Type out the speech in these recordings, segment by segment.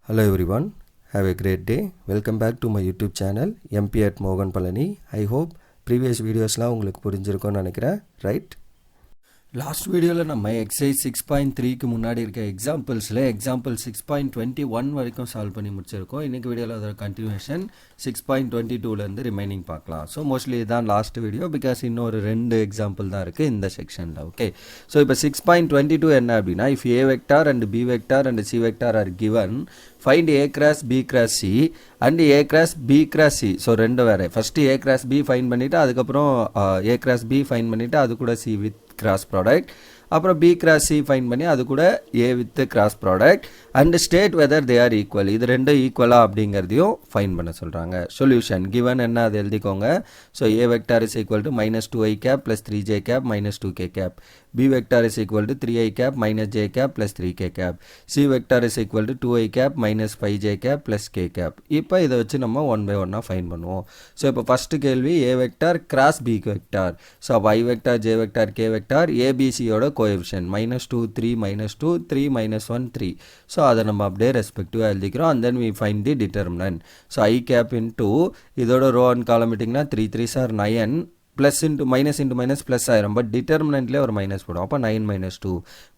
Hello everyone, have a great day. Welcome back to my YouTube channel MP at Mogan Palani. I hope previous videosலாம் உங்களுக்கு புரிஞ்சிருக்கும்னு நினைக்கிறேன், right? Last வீடியோவில் நம்ம exercise 6.3க்கு முன்னாடி இருக்க எக்ஸாம்பிள்ஸில் example 6.21 வரைக்கும் சால்வ் பண்ணி முடிச்சிருக்கோம். இன்றைக்கி வீடியோவில் அதோட கண்டினியூஷன் 6.22லேருந்து ரிமைனிங் பார்க்கலாம். ஸோ மோஸ்ட்லி இதுதான் லாஸ்ட் வீடியோ, பிகாஸ் இன்னொரு 2 எக்ஸாம்பிள் தான் இருக்குது இந்த செக்ஷனில். ஓகே, ஸோ இப்போ 6.22 என்ன அப்படின்னா, if A vector and B vector and C vector are given, find A cross B cross C and A cross B cross C. So ரெண்டு வேறு, first A cross B find பண்ணிவிட்டு அதுக்கப்புறம் A cross B find பண்ணிவிட்டு அது கூட C with cross product, அப்புறம் B cross C find பண்ணி அது கூட A with cross product and state whether they are equal. இது ரெண்டும் ஈக்குவலா அப்படிங்கிறதையும் ஃபைன் பண்ண சொல்கிறாங்க. சொல்யூஷன் கிவன் என்ன அது எழுதிக்கோங்க. So A vector is equal to -2i cap plus 3j cap -2k cap, B vector is equal to 3i cap -j cap plus 3k cap, C vector is equal to 2i cap -5j cap plus k cap. இப்போ இதை வச்சு நம்ம 1 by 1 find பண்ணுவோம். So இப்போ first கேள்வி A vector cross B vector. So அப்போ I vector J vector K vector ஏபிசியோட coefficient -2 3 -2 3 -1 3. So அதை நம்ம அப்படியே ரெஸ்பெக்டிவாக எழுதிக்கிறோம். And then we find the determinant. So I cap into இதோட ரோ அண்ட் காலம் இட்டிங்கன்னா 3 3s are 9 plus into minus plus ஆயிரும். பட் டிட்டர்மினன்ட்லேயே ஒரு மைனஸ் போடும். அப்போ 9 -2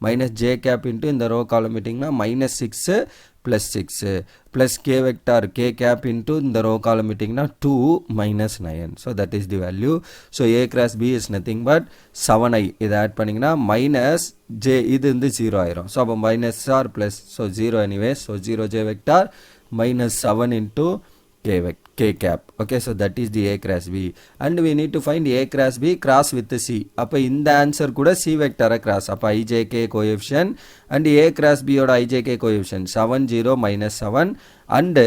மைனஸ் ஜே கேப் இன்ட்டு இந்த ரோ காலம் இட்டிங்கன்னா -6 plus 6 plus K vector K cap into இந்த ரோ காலம் இட்டிங்கன்னா 2 -9. So that is the value. So A cross B is nothing but 7i. இதை ஆட் பண்ணிங்கன்னா மைனஸ் ஜே, இது வந்து 0 ஆயிரும். So அப்போ minus or plus, so 0 anyway. So 0 J vector -7 into k cap. Okay, so that is the a cross b and we need to find a cross b cross with c. அப்போ இந்த answer கூட c வெக்டாரை cross. அப்போ ijk coefficient and a cross b ஓட ijk coefficient 7 0 -7 and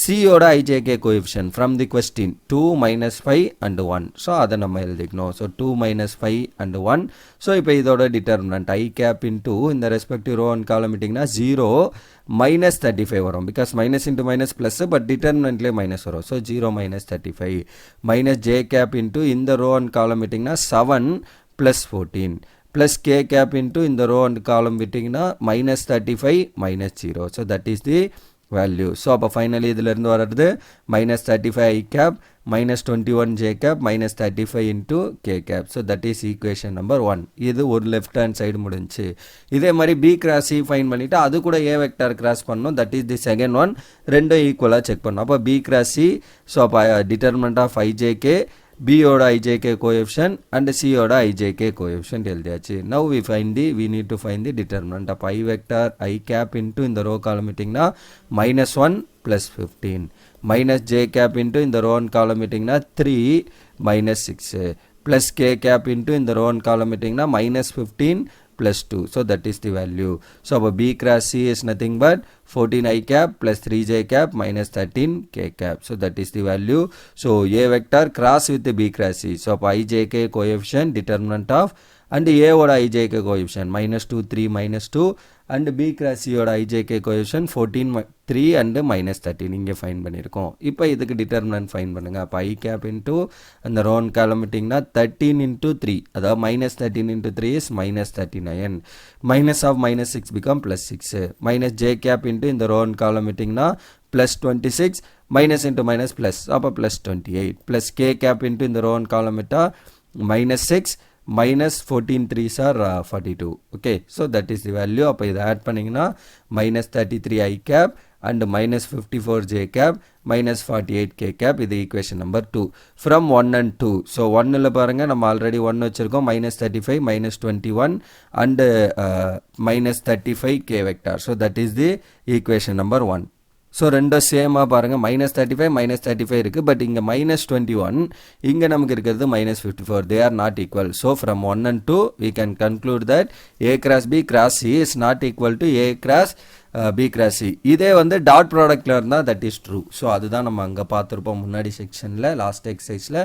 c ஓட ijk coefficient from the question 2 -5 and 1. So அதை நம்ம எழுதிக்கணும். So 2 -5 and 1. ஸோ இப்போ இதோட டிட்டர்மினன்ட் i cap into இந்த ரெஸ்பெக்டிவ் ரோ அண்ட் காலம் இட்டிங்கன்னா 0 -35 வரும். Because minus into minus plus, but டிட்டர்மினன்ட்லேயே மைனஸ் வரும். So 0 -35 minus J cap into இந்த ரோ அண்ட் காலம் விட்டிங்கன்னா 7 + 14 ப்ளஸ் கே கேப் இன்ட்டு இந்த ரோ அண்ட் காலம் விட்டிங்கன்னா -35 -0. So that is the value. So அப்போ finally இதிலிருந்து வர்றது -35 i cap -21 j cap -35 into k cap. So that is equation number 1. இது ஒரு left hand side முடிஞ்சு. இதே மாதிரி b cross c ஃபைன் பண்ணிட்டு அது கூட a vector cross பண்ணணும். That is the second one. ரெண்டும் ஈக்குவலாக செக் பண்ணணும். அப்போ b cross c, ஸோ அப்போ determinant of ijk, b ஓட ijk coefficient and c ஓட ijk coefficient எழுதியாச்சு. Now we need to find the determinant of I vector I cap into இந்த row column இட்டிங்கன்னா -1 + 15 minus j cap into இந்த row and column இட்டிங்கன்னா 3 -6 plus k cap into இந்த row and column இட்டிங்கன்னா -15 + 2. So that is the value. So b cross c is nothing but 14 i cap plus 3j cap -13 k cap. So that is the value. So a vector cross with the b cross c. So ijk coefficient determinant of and a ஓட ijk coefficient -2 3 -2 and b cross c ஓட ijk coefficient 14 3 and -13 இங்கே fine பண்ணியிருக்கோம். இப்போ இதுக்கு determinant fine பண்ணுங்க. அப்போ i cap into அந்த Ron காலமிட்டிங்கன்னா 13 into 3, அதாவது -13 into 3 is -39 minus of -6 become +6 minus j cap into இந்த Ron காலமிட்டிங்கன்னா +26 minus into minus plus, அப்போ +28 plus k cap into இந்த Ron காலமிட்டா -6 minus 14 3s are 42. Okay, so that is the value. அப்போ இதை add பண்ணிங்கன்னா -33 i cap and -54 j cap -48 k cap. இது equation number 2 from 1 and 2. so 1ல பாருங்க நம்ம already 1 வச்சிருக்கோம், -35 -21 and -35 k vector. so that is the equation number 1. So ரெண்டும் சேமாக பாருங்கள், -35 -35 இருக்குது. பட் இங்கே -21, இங்கே நமக்கு இருக்கிறது -54. They are not equal. So from 1 and 2 we can conclude that a cross b cross c is not equal to a cross b cross c. இதே வந்து டாட் ப்ராடக்டில் இருந்தால் தட் இஸ் ட்ரூ. ஸோ அதுதான் நம்ம அங்கே பார்த்துருப்போம் முன்னாடி செக்ஷனில் லாஸ்ட் எக்ஸசைஸில்.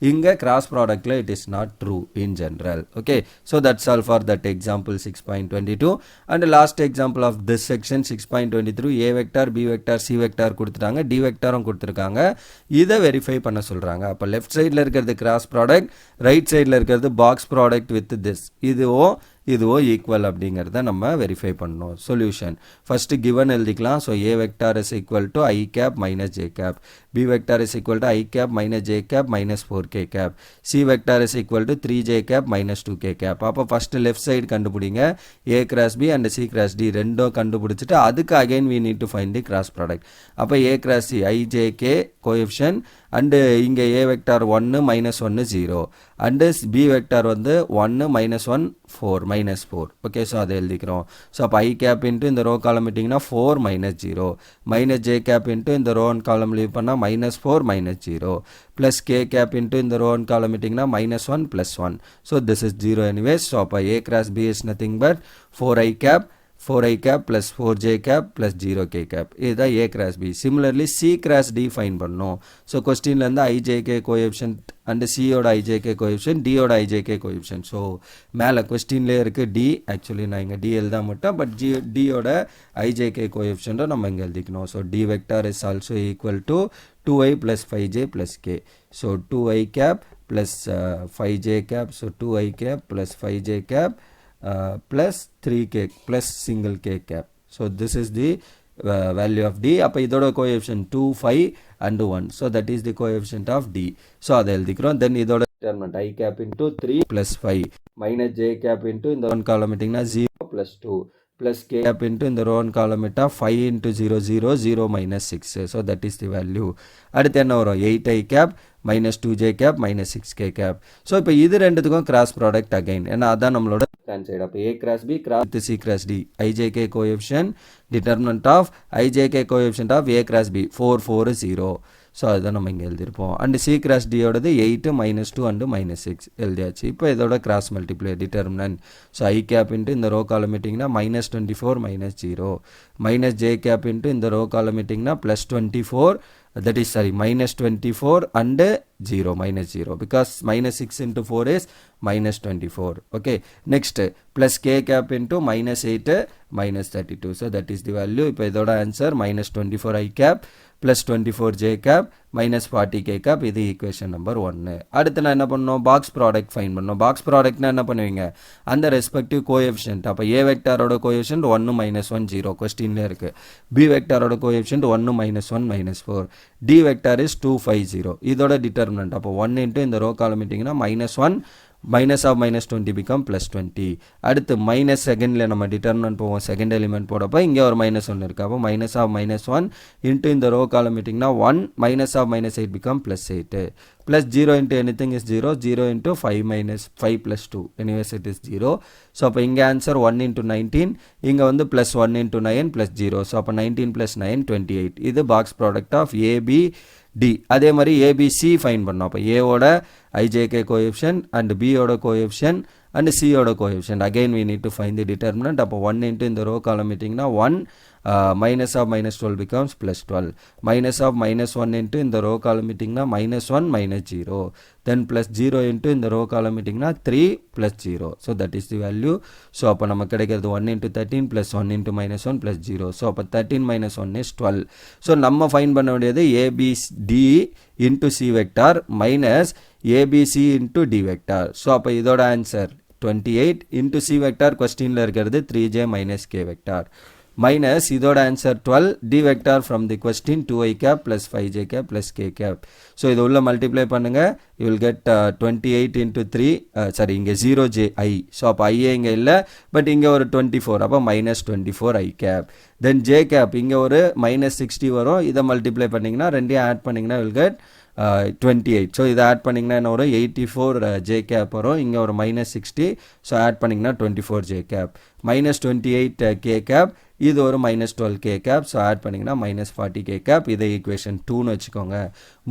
இங்கே கிராஸ் ப்ராடக்டில் it is not true in general. Okay, so that's all for that example 6.22 and last example of this section 6.23. a vector b vector C vector கொடுத்துட்டாங்க, டி வெக்டாரும் கொடுத்துருக்காங்க. இதை வெரிஃபை பண்ண சொல்கிறாங்க. அப்போ லெஃப்ட் சைடில் இருக்கிறது கிராஸ் ப்ராடக்ட், ரைட் சைடில் இருக்கிறது பாக்ஸ் ப்ராடக்ட் வித் திஸ். இதுவும் இதுவோ ஈக்குவல் அப்படிங்கிறத நம்ம வெரிஃபை பண்ணணும். சொல்யூஷன் ஃபஸ்ட்டு கிவன் எழுதிக்கலாம். So A vector is equal to I cap minus J cap, B vector is equal to I cap minus J cap minus 4k cap, C vector is equal to 3j cap minus 2k cap. அப்போ first left side கண்டுபிடிங்க. A cross B and C cross D ரெண்டும் கண்டுபிடிச்சிட்டு அதுக்கு again we need to find the cross product. அப்போ A cross C ijk coefficient and இங்கே A vector 1 minus 1 0 and B vector வந்து 1 minus 1 4 minus 4. Okay, so அதை எழுதிக்கிறோம். So அப்போ I cap into இந்த ரோ காலம் விட்டிங்கன்னா 4 minus 0 minus J cap into இந்த row and column leave பண்ணால் minus 4 minus 0 plus K cap into இந்த row and column விட்டிங்கன்னா minus 1 plus 1. So this is 0 anyways. So அப்போ A cross B is nothing but 4i cap 4i cap plus 4j cap plus 0k cap. இதுதான் A cross B. Similarly C cross D find பண்ணோம். So கொஸ்டின்லேருந்து ijk coefficient and சியோட ijk coefficient டியோட ijk coefficient. So மேலே கொஸ்டின்லேயே இருக்குது D, actually நான் இங்கே டி எழுத மாட்டேன், பட் டியோட ijk கோஎஃபிஷியன்ட்டை நம்ம இங்கே எழுதிக்கணும். So D vector is also equal to 2i plus 5j plus k. So 2i cap plus 5j cap. So 2i cap plus 5j cap plus 3k plus single k cap. So this is the value of D. அப்போ இதோட coefficient 2, 5 and 1. So that is the coefficient of D. So அதை எழுதிக்கிறோம். Then இதோட determinant I cap into 3 plus 5 minus J cap into இந்த 1 column இட்டிங்கன்னா 0 plus 2 plus K cap into இந்த row 1 column இட்டா 5 into 0 0 0 minus 6. So that is the value. அடுத்து என்ன வரும்? 8I cap minus 2j cap minus 6k cap. So இப்போ இது ரெண்டுத்துக்கும் cross product again, ஏன்னா அதான் நம்மளோட ஹேண்ட் சைடு. அப்போ A cross B cross with C cross D ijk coefficient determinant of ijk coefficient of A cross B 4 4 0. So அதுதான் நம்ம இங்கே எழுதியிருப்போம். அண்டு சி கிராஸ் டியோடது 8 minus 2 அண்டு minus 6 எழுதியாச்சு. இப்போ இதோட cross multiply determinant. So I cap into இந்த row column இட்டிங்கன்னா minus 24 minus 0 minus j cap into இந்த ரோ காலம் இட்டிங்கன்னா plus 24, that is sorry minus 24 and 0 minus 0 because minus 6 into 4 is minus 24. Okay, next plus k cap into minus 8 minus 32. So that is the value. இப்போ இதோட answer minus 24 I cap plus 24 j cap minus 40 k cap. இது equation number 1. அடுத்து நான் என்ன பண்ணணும்? Box product fine பண்ணணும். Box ப்ராடக்ட்னா என்ன பண்ணுவீங்க? அந்த ரெஸ்பெக்டிவ் கோஎஃபிஷியன்ட். அப்போ ஏ வெக்டாரோட கோஎஃபிஷியன்ட் 1 minus 1 0 கொஸ்டின்லேயே இருக்குது. பி வெக்டாரோட coefficient 1 minus 1 minus 4. D vector is 2 5 0. இதோட டிட்டர்மினன்ட். அப்போ 1 இன்ட்டு இந்த ரோ காலம் இட்டிங்கன்னா minus 1 minus of minus 20 become plus 20. அடுத்து மைனஸ் செகண்டில் நம்ம டிட்டர்மினன்ட் போவோம். செகண்ட் எலிமெண்ட் போடப்போ இங்கே ஒரு minus 1 இருக்குது. அப்போ minus of minus 1 இன்ட்டு இந்த row column இட்டிங்கன்னா 1 minus of minus 8 become plus 8. plus 0 into anything is 0. 0 into 5 minus 5 plus 2. Anyways it is 0. So அப்போ இங்கே ஆன்சர் 1 into 19. இங்கே வந்து plus 1 into 9 plus 0. So அப்போ 19 plus 9 28. இது box product of AB D. அதே மாதிரி ABC find பண்ணோம். அப்போ ஏவோட ijk கோஎஃபிஷியன்ட் அண்ட் பியோட கோஎஃபிஷியன்ட் அண்ட் சியோட coefficient. Again we need to find the determinant. அப்போ 1 into இந்த row column இட்டிங்கன்னா 1 minus of minus 12 becomes plus 12. minus of minus 1 into இந்த ரோ காலம் இட்டிங்கன்னா minus 1 minus 0. then plus 0 into இந்த row column இட்டிங்கன்னா 3 plus 0. so that is the value. so அப்போ நமக்கு கிடைக்கிறது 1 into 13 plus 1 into minus 1 plus 0. so அப்போ 13 minus 1 is 12. so நம்ம fine பண்ண வேண்டியது abd into c vector minus abc into d vector. so அப்போ இதோட ஆன்சர் 28 into c vector கொஸ்டினில் இருக்கிறது 3j minus k vector minus இதோட answer 12 d vector from the question 2i cap plus 5j cap plus k cap. so இது உள்ள multiply பண்ணுங்க, you will get 28 into 3 sorry இங்கே 0j i. so அப்போ i இங்கே இல்லை, பட் இங்கே ஒரு 24, அப்போ minus 24 i cap. then j cap இங்கே ஒரு minus 60 வரும். இதை மல்டிப்ளை பண்ணிங்கன்னா ரெண்டையும் ஆட் பண்ணிங்கன்னா will get 28. ஸோ இதை ஆட் பண்ணிங்கன்னா என்ன வரும்? 84 ஜே கேப் வரும். இங்கே ஒரு மைனஸ் 60. ஸோ ஆட் பண்ணிங்கன்னா 24 J cap minus 28 K cap. இது ஒரு minus 12 K cap. So add பண்ணிங்கன்னா மைனஸ் 40 கே கேப். இதை ஈக்குவேஷன் 2ன்னு வச்சுக்கோங்க.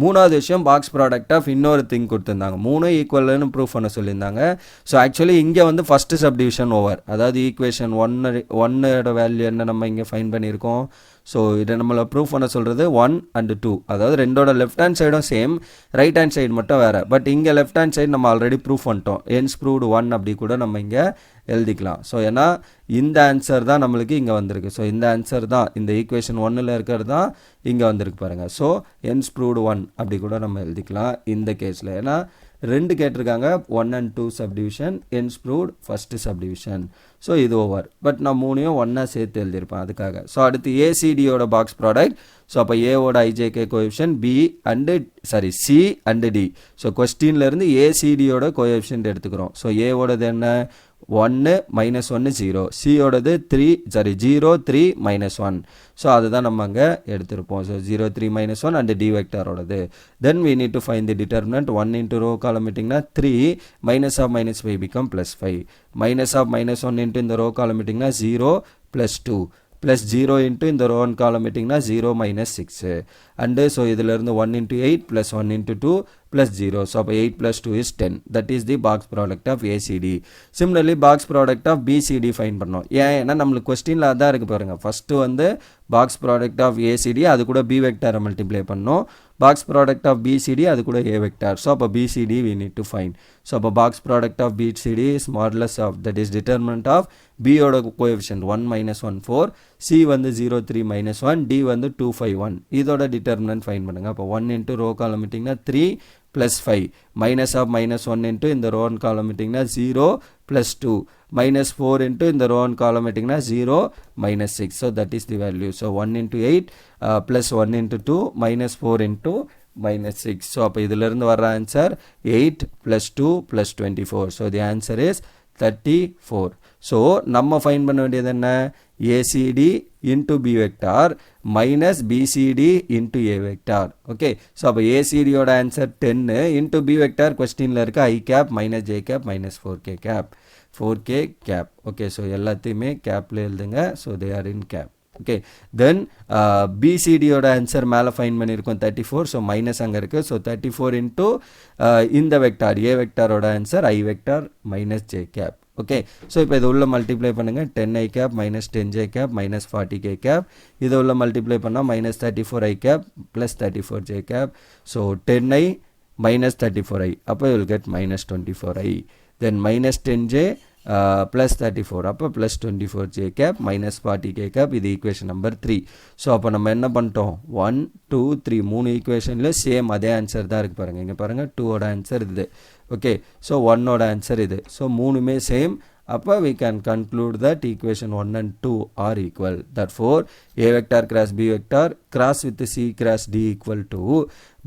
மூணாவது விஷயம் பாக்ஸ் ப்ராடக்ட் ஆஃப் இன்னொரு திங் கொடுத்துருந்தாங்க. 3 ஈக்குவல்னு ப்ரூஃப் பண்ண சொல்லியிருந்தாங்க. ஸோ ஆக்சுவலி இங்கே வந்து ஃபஸ்ட்டு சப்டிவிஷன் ஓவர், அதாவது ஈக்குவேஷன் 1 வேல்யூ என்ன நம்ம இங்கே ஃபைன் பண்ணியிருக்கோம். ஸோ இதை நம்மளை ப்ரூஃப் பண்ண சொல்கிறது 1 and 2, அதாவது ரெண்டோட லெஃப்ட் ஹேண்ட் சைடும் சேம், ரைட் ஹேண்ட் சைடு மட்டும் வேறு. பட் இங்கே லெஃப்ட் ஹேண்ட் சைடு நம்ம ஆல்ரெடி ப்ரூஃப் பண்ணிட்டோம். ஹென்ஸ் ப்ரூவ்டு 1 அப்படி கூட நம்ம இங்கே எழுதிக்கலாம். ஸோ ஏன்னா இந்த ஆன்சர் தான் நம்மளுக்கு இங்கே வந்திருக்கு. ஸோ இந்த ஆன்சர் தான் இந்த ஈக்குவேஷன் 1ல் இருக்கிறது தான் இங்கே வந்திருக்கு பாருங்கள். ஸோ ஹென்ஸ் ப்ரூவ்டு 1 அப்படி கூட நம்ம எழுதிக்கலாம் இந்த கேஸில். ஏன்னா ரெண்டு கேட்டிருக்காங்க 1 and 2 subdivision, hence proved first subdivision. So இது ஓவர். பட் நான் மூணையும் ஒன்றா சேர்த்து எழுதியிருப்பேன் அதுக்காக. ஸோ அடுத்து ஏசிடியோட பாக்ஸ் ப்ராடக்ட். ஸோ அப்போ ஏவோட IJK coefficient B and C and D. So கொஸ்டின்லேருந்து ஏசிடியோட கோஎஃபிஷியன்ட் எடுத்துக்கிறோம். ஸோ ஏவோடது என்ன 1 -1 0, சியோடது 0 3 -1. ஸோ அதுதான் நம்ம அங்கே எடுத்திருப்போம். ஸோ 0 3 -1 அண்ட் டி வெக்டாரோடது. Then we need to find the determinant. 1 into row column இட்டிங்கன்னா 3 minus of -5 become +5. minus of -1 into இந்த row column இட்டிங்கன்னா 0 +2 plus 0 into இந்த row and column இட்டிங்கன்னா 0 -6. and so இதிலிருந்து 1 into 8 plus 1 into 2 plus 0. so அப்போ 8 plus 2 is 10. that is the box product of ACD. similarly box product of BCD find பண்ணோம். ஏன்னா நம்மளுக்கு கொஸ்டினில் அதான் இருக்கு பாருங்க. ஃபஸ்ட்டு வந்து பாக்ஸ் ப்ராடக்ட் ஆஃப் ஏசிடி அது கூட பி வெக்டாரை மல்டிப்ளை பண்ணோம். பாக்ஸ் ப்ராடக்ட் ஆஃப் பிசிடி அது கூட ஏ வெக்டார். ஸோ அப்போ BCD we need to find. So அப்போ box product of BCD is modulus of that is determinant of பியோட கோஎஃபிஷியன்ட் 1 - 1 4, சி வந்து 0 3 -1, டி வந்து 2 5 1. இதோட டிட்டர்மினன்ட் ஃபைன் பண்ணுங்க. அப்போ 1 into ரோ காலம் இட்டிங்கன்னா 3 plus 5 minus of -1 into இந்த row and column இட்டிங்கன்னா 0 plus 2 minus 4 into இந்த row and column இட்டிங்கன்னா 0 minus 6. so that is the value. so 1 into 8 plus 1 into 2 minus 4 into minus 6. so அப்போ இதிலிருந்து வர்ற answer 8 plus 2 plus 24. so the answer is 34. so நம்ம fine பண்ண வேண்டியது என்ன? ACD into B vector minus BCD into A vector. okay. so அப்போ ACD ஓட answer 10 into B vector கொஸ்டினில் இருக்க I cap minus J cap minus 4K cap. 4K cap. okay. so எல்லாத்தையுமே கேப்பில் எழுதுங்க. so they are in cap. okay. then BCD ஓட answer மேலே fine பண்ணியிருக்கோம் 34. so மைனஸ் அங்கே இருக்குது. so 34 into இந்த வெக்டார் A வெக்டாரோட answer I vector minus J cap. Okay. So இப்போ இதை உள்ள மல்டிப்ளை பண்ணுங்கள். 10i cap minus 10j cap minus 40k cap. இதை உள்ள மல்டிப்ளை பண்ணால் minus 34i cap plus 34j cap. So 10i minus 34i. அப்போ you will get minus 24i. Then minus 10j plus 34. அப்போ plus 24j cap minus 40k cap. இது equation number 3. So அப்போ நம்ம என்ன பண்ணிட்டோம்? 1 2 3 3 ஈக்குவேஷனில் சேம் அதே ஆன்சர் தான் இருக்குது பாருங்கள். இங்கே பாருங்கள் 2ஓட ஆன்சர் இது. ஓகே. ஸோ 1ஓட ஆன்சர் இது. ஸோ மூணுமே சேம். அப்போ we can conclude that equation 1 and 2 are equal. therefore A vector cross B vector cross with C cross D equal to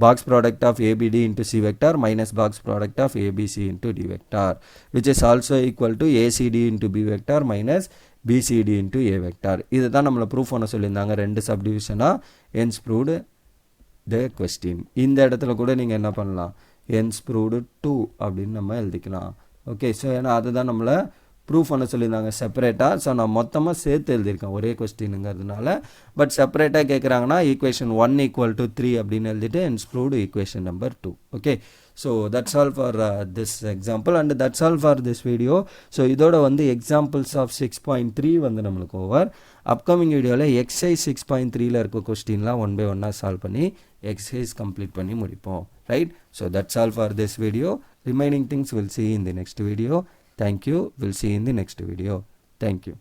box product of ABD into C vector minus box product of ABC into D vector, which is also equal to ACD into B vector minus BCD into A vector. இதுதான் நம்மளை proof பண்ண சொல்லியிருந்தாங்க. ரெண்டு சப்டிவிஷனாக hence proved the question. இந்த இடத்துல கூட நீங்கள் என்ன பண்ணலாம்? hence proved 2 அப்படின்னு நம்ம எழுதிக்கலாம். ஓகே. ஸோ ஏன்னா அதுதான் நம்மளை ப்ரூஃப் பண்ண சொல்லியிருந்தாங்க செப்பரேட்டாக. ஸோ நான் மொத்தமாக சேர்த்து எழுதியிருக்கேன் ஒரே கொஸ்டினுங்கிறதுனால. பட் செப்பரேட்டாக கேட்குறாங்கன்னா ஈக்குவேஷன் 1 = 3 அப்படின்னு எழுதிட்டு hence proved equation number 2. Okay. So that's all for this example and that's all for this video. So இதோட வந்து எக்ஸாம்பிள்ஸ் ஆஃப் 6.3 வந்து நம்மளுக்கு ஓவர். அப்கமிங் வீடியோவில் எக்ஸசைஸ் 6.3ல இருக்க கொஸ்டின்லாம் 1 by 1 சால்வ் பண்ணி எக்ஸசைஸ் கம்ப்ளீட் பண்ணி முடிப்போம். Right. So that's all for this video. Remaining things we'll see in the next video. Thank you. We'll see in the next video. Thank you.